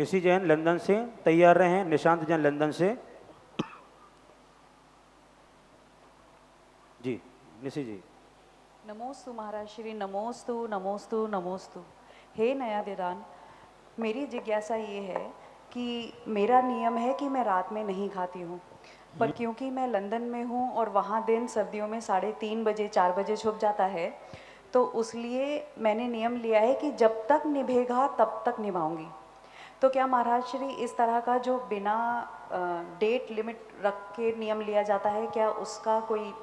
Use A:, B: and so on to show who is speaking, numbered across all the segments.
A: Nishi Jain London से तैयार रहें। निशांत जैन लंदन से। जी निशी जी।
B: नमोस्तु महाराज श्री, नमोस्तु नमोस्तु नमोस्तु। हे नया दिदान, मेरी जिज्ञासा ये है कि मेरा नियम है कि मैं रात में नहीं खाती हूँ, पर क्योंकि मैं लंदन में हूँ और वहाँ दिन सर्दियों में 3:30 4 बजे छुप जाता है, तो उसलिए मैंने नियम लिया है कि जब तक निभेगा तब तक निभाऊंगी। तो क्या महाराज श्री इस तरह का जो बिना डेट लिमिट रख के नियम लिया जाता है, क्या उसका कोई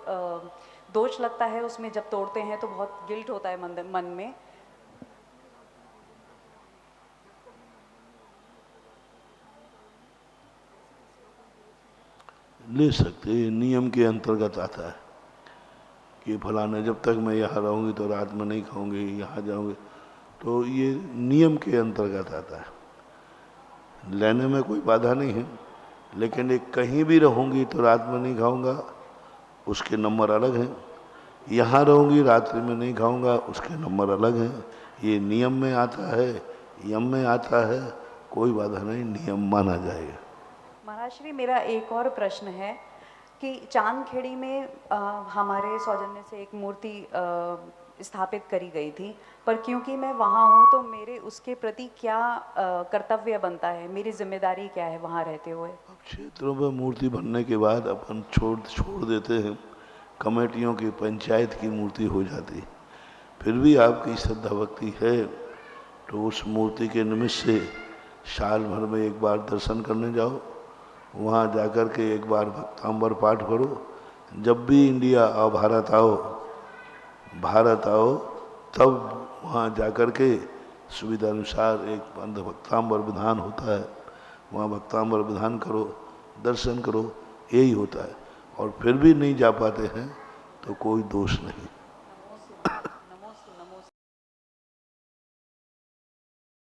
B: दोष लगता है उसमें? जब तोड़ते हैं तो बहुत गिल्ट होता है मन में।
C: ले सकते, ये नियम के अंतर्गत आता है कि फलाना जब तक मैं यहाँ रहूँगी तो रात में नहीं खाऊंगी, यहाँ जाऊँगी, तो ये नियम के अंतर्गत आता है। लेने में कोई बाधा नहीं है, लेकिन एक कहीं भी रहूँगी तो रात में नहीं खाऊंगा, उसके नंबर अलग हैं। यहाँ रहूँगी रात्रि में नहीं खाऊंगा, उसके नंबर अलग हैं। ये नियम में आता है, यम में आता है, कोई बाधा नहीं, नियम माना जाएगा।
B: महाराज श्री मेरा एक और प्रश्न है कि चांदखेड़ी में हमारे सौजन्य से एक मूर्ति स्थापित करी गई थी, पर क्योंकि मैं वहाँ हूँ तो मेरे उसके प्रति क्या कर्तव्य बनता है, मेरी जिम्मेदारी क्या है वहाँ रहते हुए?
C: क्षेत्रों में मूर्ति बनने के बाद अपन छोड़ देते हैं, कमेटियों की पंचायत की मूर्ति हो जाती। फिर भी आपकी श्रद्धा भक्ति है तो उस मूर्ति के निमित्त से साल भर में एक बार दर्शन करने जाओ, वहाँ जाकर के एक बार भक्तांबर पाठ करो। जब भी इंडिया और भारत आओ तब वहाँ जाकर के सुविधा अनुसार एक पंथ भक्तांबर विधान होता है, वहाँ भक्तांबर विधान करो, दर्शन करो, यही होता है। और फिर भी नहीं जा पाते हैं तो कोई दोष नहीं।